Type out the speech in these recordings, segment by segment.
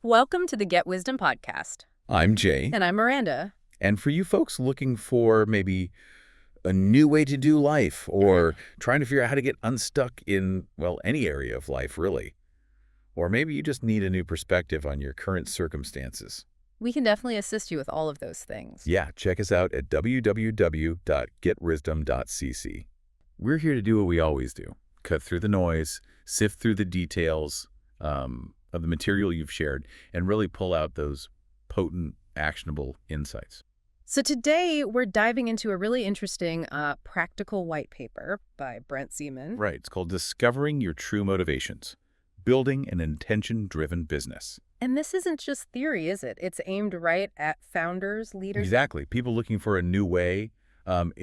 Welcome to the Get Wisdom podcast. I'm Jay. And I'm Miranda. And for you folks looking for maybe a new way to do life or trying to figure out how to get unstuck in, well, any area of life, really. Or maybe you just need a new perspective on your current circumstances. We can definitely assist you with all of those things. Yeah, check us out at www.getwisdom.cc. We're here to do what we always do. Cut through the noise, sift through the details of the material you've shared, and really pull out those potent, actionable insights. So today we're diving into a really interesting practical white paper by Brent Zeman. Right. It's called Discovering Your True Motivations, Building an Intention-Driven Business. And this isn't just theory, is it? It's aimed right at founders, leaders. Exactly. People looking for a new way,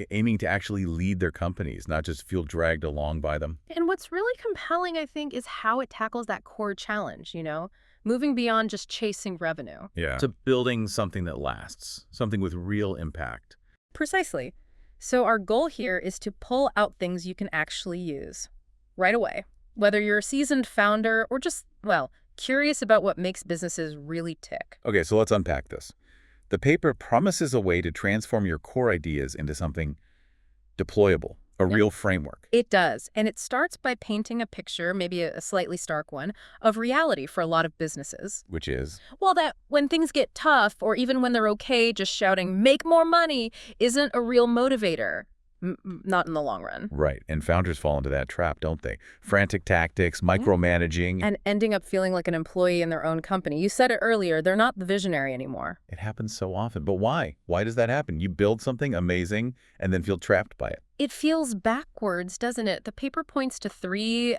aiming to actually lead their companies, not just feel dragged along by them. And what's really compelling, I think, is how it tackles that core challenge, moving beyond just chasing revenue. Yeah. To building something that lasts, something with real impact. Precisely. So our goal here is to pull out things you can actually use right away. Whether you're a seasoned founder or just, curious about what makes businesses really tick. Okay, so let's unpack this. The paper promises a way to transform your core ideas into something deployable, a real framework. It does. And it starts by painting a picture, maybe a slightly stark one, of reality for a lot of businesses. Which is? Well, that when things get tough, or even when they're okay, just shouting, make more money, isn't a real motivator. Not in the long run. Right. And founders fall into that trap, don't they? Frantic tactics, micromanaging. And ending up feeling like an employee in their own company. You said it earlier, they're not the visionary anymore. It happens so often. But why? Why does that happen? You build something amazing and then feel trapped by it. It feels backwards, doesn't it? The paper points to three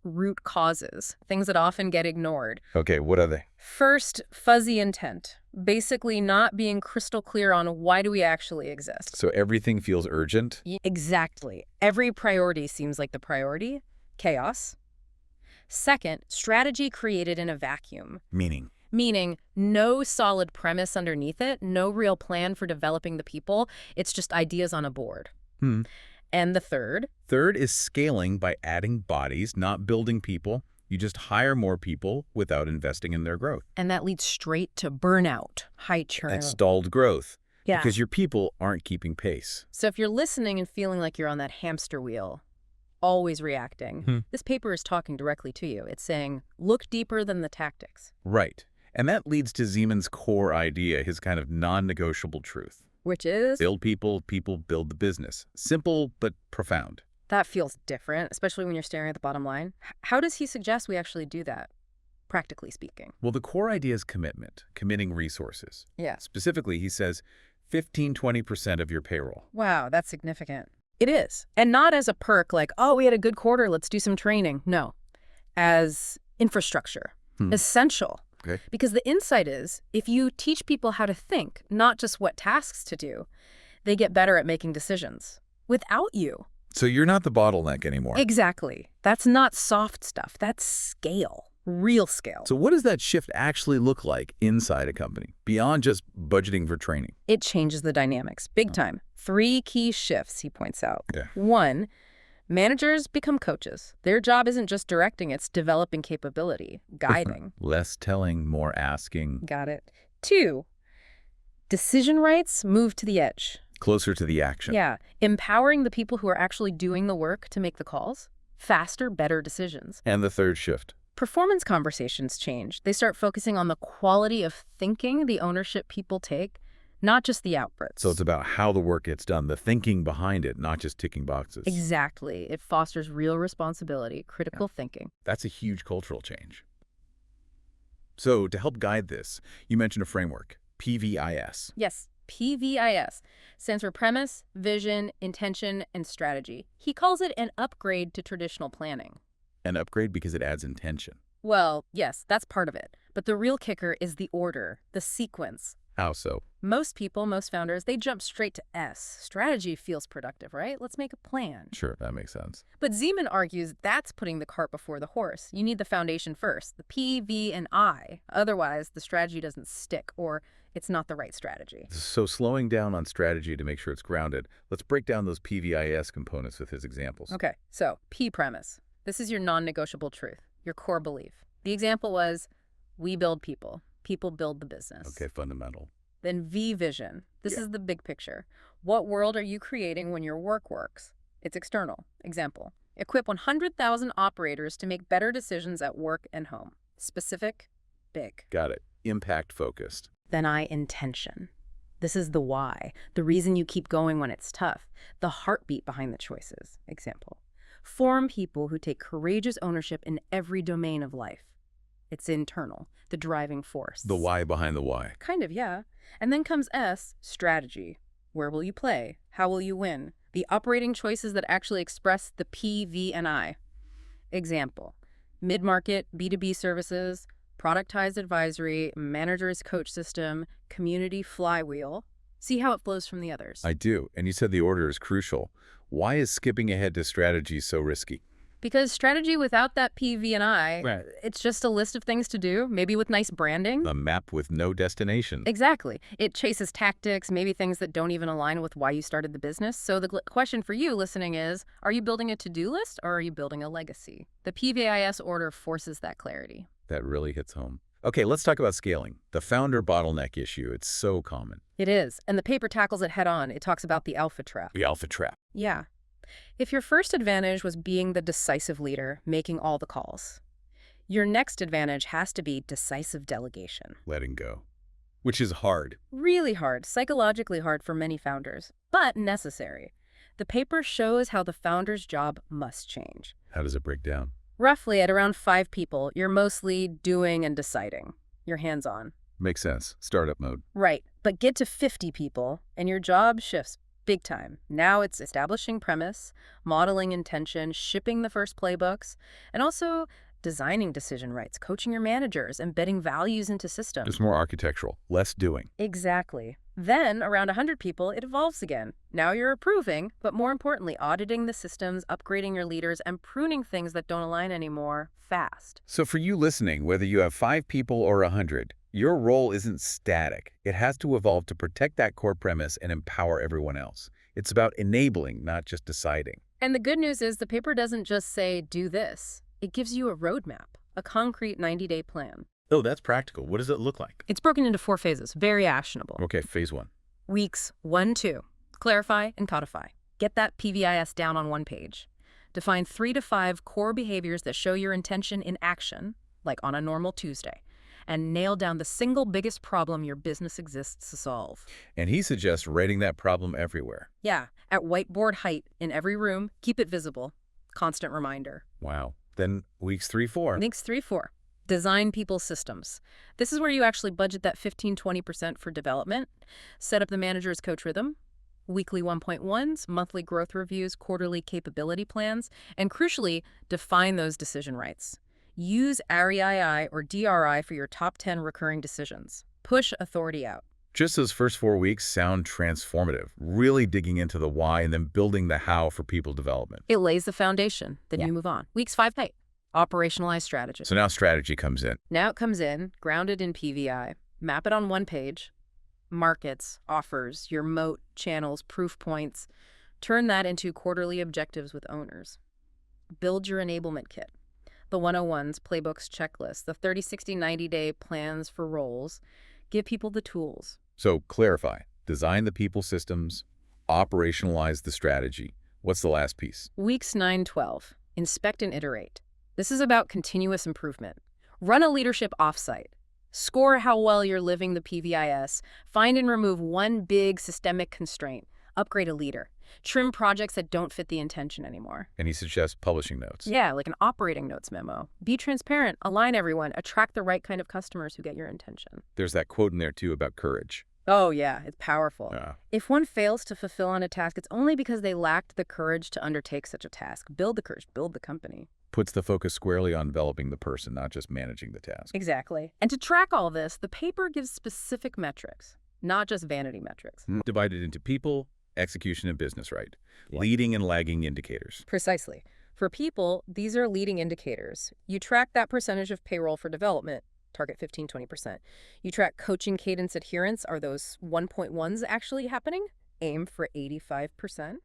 root causes, things that often get ignored. Okay, what are they? First, fuzzy intent. Basically not being crystal clear on why do we actually exist. So everything feels urgent? Exactly. Every priority seems like the priority. Chaos. Second, strategy created in a vacuum. Meaning? Meaning no solid premise underneath it, no real plan for developing the people. It's just ideas on a board. And the third? Third is scaling by adding bodies, not building people. You just hire more people without investing in their growth. And that leads straight to burnout, high churn. And stalled growth. Yeah. Because your people aren't keeping pace. So if you're listening and feeling like you're on that hamster wheel, always reacting, this paper is talking directly to you. It's saying, look deeper than the tactics. Right. And that leads to Zeman's core idea, his kind of non-negotiable truth. Which is? Build people, people build the business. Simple, but profound. That feels different, especially when you're staring at the bottom line. How does he suggest we actually do that, practically speaking? Well, the core idea is commitment, committing resources. Yeah. Specifically, he says 15–20% of your payroll. Wow, that's significant. It is. And not as a perk like, oh, we had a good quarter, let's do some training. No. As infrastructure. Essential. Okay. Because the insight is, if you teach people how to think, not just what tasks to do, they get better at making decisions without you. So you're not the bottleneck anymore. Exactly. That's not soft stuff. That's scale. Real scale. So what does that shift actually look like inside a company, beyond just budgeting for training? It changes the dynamics. Big time. 3 key shifts, he points out. Okay. 1, managers become coaches. Their job isn't just directing, it's developing capability, guiding. Less telling, more asking. Got it. 2, decision rights move to the edge. Closer to the action. Yeah. Empowering the people who are actually doing the work to make the calls. Faster, better decisions. And the third shift. Performance conversations change. They start focusing on the quality of thinking, the ownership people take, not just the outputs. So it's about how the work gets done, the thinking behind it, not just ticking boxes. Exactly. It fosters real responsibility, critical thinking. That's a huge cultural change. So to help guide this, you mentioned a framework, PVIS. Yes, PVIS stands for premise, vision, intention, and strategy. He calls it an upgrade to traditional planning. An upgrade because it adds intention. Well, yes, that's part of it. But the real kicker is the order, the sequence. How so? Most people, most founders, they jump straight to S. Strategy feels productive, right? Let's make a plan. Sure, that makes sense. But Zeman argues that's putting the cart before the horse. You need the foundation first, the P, V, and I. Otherwise, the strategy doesn't stick, or it's not the right strategy. So slowing down on strategy to make sure it's grounded, let's break down those PVIS components with his examples. Okay, so P premise. This is your non-negotiable truth, your core belief. The example was, We build people. People build the business. Okay, fundamental. Then V vision. This Yeah. is the big picture. What world are you creating when your work works? It's external. Example. Equip 100,000 operators to make better decisions at work and home. Specific, big. Got it. Impact focused. Then I intention. This is the why, the reason you keep going when it's tough, the heartbeat behind the choices. Example. Form people who take courageous ownership in every domain of life. It's internal, the driving force. The why behind the why. Kind of, yeah. And then comes S, strategy. Where will you play? How will you win? The operating choices that actually express the P, V, and I. Example. Mid-market, B2B services, productized advisory, manager's coach system, community flywheel. See how it flows from the others. I do. And you said the order is crucial. Why is skipping ahead to strategy so risky? Because strategy without that P, V, and I, Right. it's just a list of things to do, maybe with nice branding. A map with no destination. Exactly. It chases tactics, maybe things that don't even align with why you started the business. So the question for you listening is, are you building a to-do list or are you building a legacy? The PVIS order forces that clarity. That really hits home. Okay, let's talk about scaling. The founder bottleneck issue. It's so common. It is. And the paper tackles it head on. It talks about the alpha trap. The alpha trap. Yeah. If your first advantage was being the decisive leader, making all the calls, your next advantage has to be decisive delegation. Letting go. Which is hard. Really hard, psychologically hard for many founders, but necessary. The paper shows how the founder's job must change. How does it break down? Roughly at around 5 people, you're mostly doing and deciding. You're hands-on. Makes sense. Startup mode. Right, but get to 50 people, and your job shifts big time. Now it's establishing premise, modeling intention, shipping the first playbooks, and also designing decision rights, coaching your managers, embedding values into systems. It's more architectural. Less doing. Exactly. Then, around 100 people, it evolves again. Now you're approving, but more importantly, auditing the systems, upgrading your leaders, and pruning things that don't align anymore fast. So for you listening, whether you have 5 people or 100, your role isn't static. It has to evolve to protect that core premise and empower everyone else. It's about enabling, not just deciding. And the good news is the paper doesn't just say, do this. It gives you a roadmap, a concrete 90-day plan. Oh, that's practical. What does it look like? It's broken into 4 phases, very actionable. Okay, phase 1. Weeks 1, 2. Clarify and codify. Get that PVIS down on 1 page. Define 3 to 5 core behaviors that show your intention in action, like on a normal Tuesday, and nail down the single biggest problem your business exists to solve. And he suggests writing that problem everywhere. Yeah, at whiteboard height in every room, keep it visible. Constant reminder. Wow. Then weeks 3, 4. Weeks 3, 4. Design people's systems. This is where you actually budget that 15-20% for development, set up the manager's coach rhythm, weekly 1.1s, monthly growth reviews, quarterly capability plans, and crucially, define those decision rights. Use REII or DRI for your top 10 recurring decisions. Push authority out. Just those first 4 weeks sound transformative, really digging into the why and then building the how for people development. It lays the foundation. Then Yeah. you move on. Weeks 5 to 8. Operationalize strategy. So now strategy comes in. Now it comes in, grounded in PVI. Map it on 1 page. Markets, offers, your moat, channels, proof points. Turn that into quarterly objectives with owners. Build your enablement kit. The 101s, playbooks, checklists, the 30, 60, 90-day plans for roles. Give people the tools. So clarify. Design the people systems. Operationalize the strategy. What's the last piece? Weeks 9, 12. Inspect and iterate. This is about continuous improvement. Run a leadership offsite. Score how well you're living the PVIS. Find and remove one big systemic constraint. Upgrade a leader. Trim projects that don't fit the intention anymore. And he suggests publishing notes. Yeah, like an operating notes memo. Be transparent, align everyone, attract the right kind of customers who get your intention. There's that quote in there, too, about courage. Oh, yeah, it's powerful. Yeah. If one fails to fulfill on a task, it's only because they lacked the courage to undertake such a task. Build the courage, build the company. Puts the focus squarely on developing the person, not just managing the task. Exactly. And to track all this, the paper gives specific metrics, not just vanity metrics. Divided into people, execution, and business right. Yeah. Leading and lagging indicators. Precisely. For people, these are leading indicators. You track that percentage of payroll for development, target 15-20%. You track coaching cadence adherence. Are those 1.1s actually happening? Aim for 85%.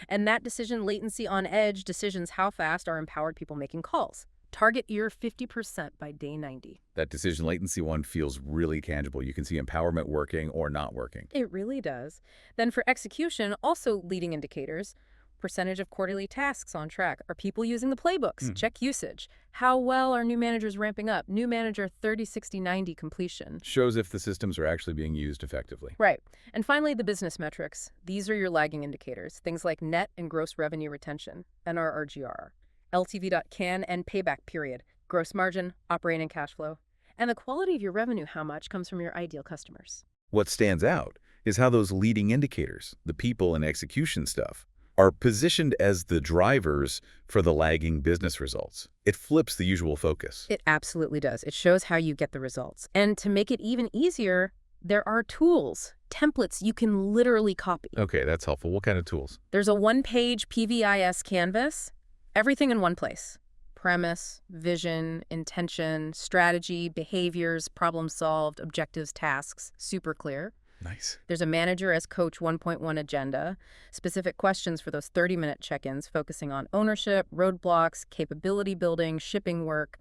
And that decision latency on edge decisions how fast are empowered people making calls. Target your 50% by day 90. That decision latency one feels really tangible. You can see empowerment working or not working. It really does. Then for execution, also leading indicators. Percentage of quarterly tasks on track. Are people using the playbooks? Check usage. How well are new managers ramping up? New manager 30, 60, 90 completion. Shows if the systems are actually being used effectively. Right. And finally, the business metrics. These are your lagging indicators. Things like net and gross revenue retention, NRRGR, LTV.can and payback period, gross margin, operating cash flow. And the quality of your revenue, how much comes from your ideal customers. What stands out is how those leading indicators, the people and execution stuff, are positioned as the drivers for the lagging business results. It flips the usual focus. It absolutely does. It shows how you get the results. And to make it even easier, there are tools, templates you can literally copy. Okay, that's helpful. What kind of tools? There's a one-page PVIS canvas, everything in one place. Premise, vision, intention, strategy, behaviors, problem solved, objectives, tasks, super clear. Nice. There's a manager as coach 1.1 agenda, specific questions for those 30-minute check-ins focusing on ownership, roadblocks, capability building, shipping work.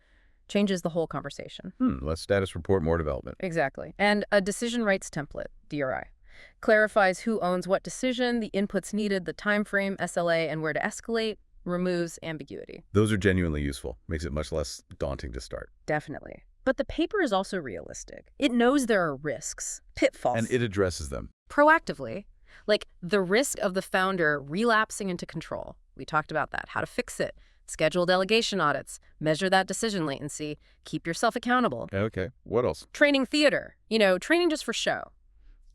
Changes the whole conversation. Less status report, more development. Exactly. And a decision rights template, DRI. Clarifies who owns what decision, the inputs needed, the time frame, SLA, and where to escalate. Removes ambiguity. Those are genuinely useful. Makes it much less daunting to start. Definitely. But the paper is also realistic. It knows there are risks, pitfalls. And it addresses them. Proactively. Like the risk of the founder relapsing into control. We talked about that, how to fix it. Schedule delegation audits. Measure that decision latency. Keep yourself accountable. Okay, what else? Training theater. Training just for show.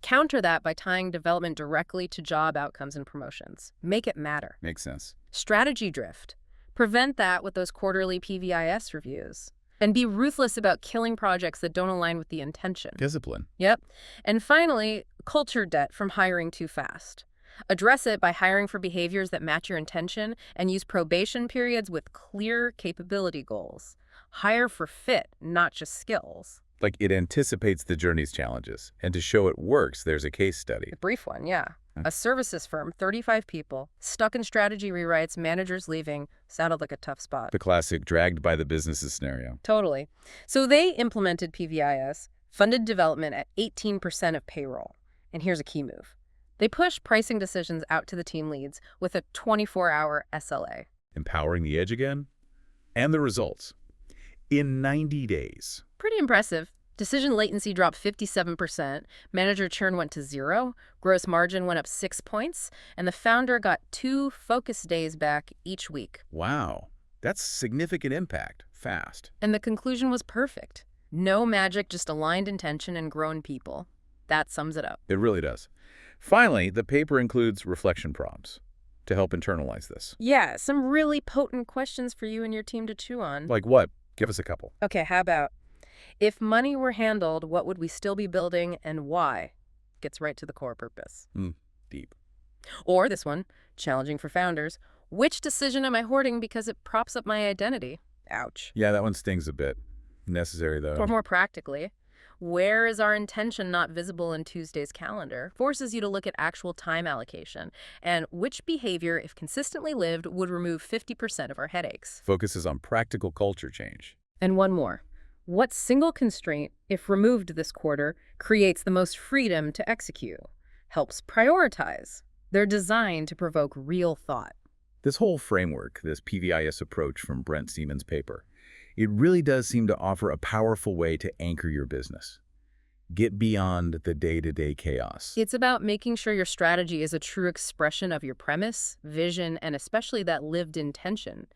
Counter that by tying development directly to job outcomes and promotions. Make it matter. Makes sense. Strategy drift. Prevent that with those quarterly PVIS reviews. And be ruthless about killing projects that don't align with the intention. Discipline. Yep. And finally, culture debt from hiring too fast. Address it by hiring for behaviors that match your intention and use probation periods with clear capability goals. Hire for fit, not just skills. Like it anticipates the journey's challenges. And to show it works, there's a case study. A brief one, yeah. A services firm, 35 people, stuck in strategy rewrites, managers leaving, sounded like a tough spot. The classic dragged by the businesses scenario. Totally. So they implemented PVIS, funded development at 18% of payroll. And here's a key move. They pushed pricing decisions out to the team leads with a 24-hour SLA. Empowering the edge again? And the results. In 90 days. Pretty impressive. Decision latency dropped 57%, manager churn went to 0, gross margin went up 6 points, and the founder got 2 focus days back each week. Wow, that's significant impact, fast. And the conclusion was perfect. No magic, just aligned intention and grown people. That sums it up. It really does. Finally, the paper includes reflection prompts to help internalize this. Yeah, some really potent questions for you and your team to chew on. Like what? Give us a couple. Okay, how about, if money were handled, what would we still be building and why? Gets right to the core purpose. Deep. Or this one, challenging for founders. Which decision am I hoarding because it props up my identity? Ouch. Yeah, that one stings a bit. Necessary, though. Or more practically, where is our intention not visible in Tuesday's calendar? Forces you to look at actual time allocation. And which behavior, if consistently lived, would remove 50% of our headaches? Focuses on practical culture change. And one more. What single constraint, if removed this quarter, creates the most freedom to execute? Helps prioritize. They're designed to provoke real thought. This whole framework, this PVIS approach from Brent Siemens' paper, it really does seem to offer a powerful way to anchor your business. Get beyond the day-to-day chaos. It's about making sure your strategy is a true expression of your premise, vision, and especially that lived intention.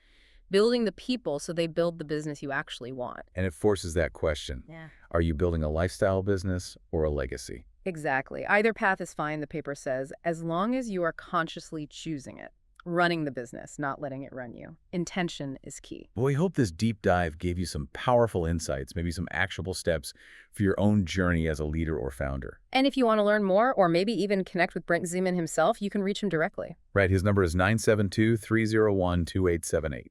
Building the people so they build the business you actually want. And it forces that question. Yeah. Are you building a lifestyle business or a legacy? Exactly. Either path is fine, the paper says, as long as you are consciously choosing it. Running the business, not letting it run you. Intention is key. Well, we hope this deep dive gave you some powerful insights, maybe some actionable steps for your own journey as a leader or founder. And if you want to learn more, or maybe even connect with Brent Siemens himself, you can reach him directly. Right. His number is 972-301-2878.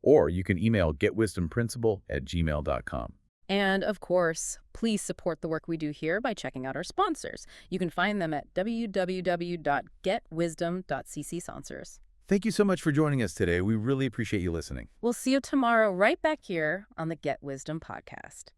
Or you can email getwisdomprinciple@gmail.com. And of course, please support the work we do here by checking out our sponsors. You can find them at www.getwisdom.cc sponsors. Thank you so much for joining us today. We really appreciate you listening. We'll see you tomorrow right back here on the Get Wisdom podcast.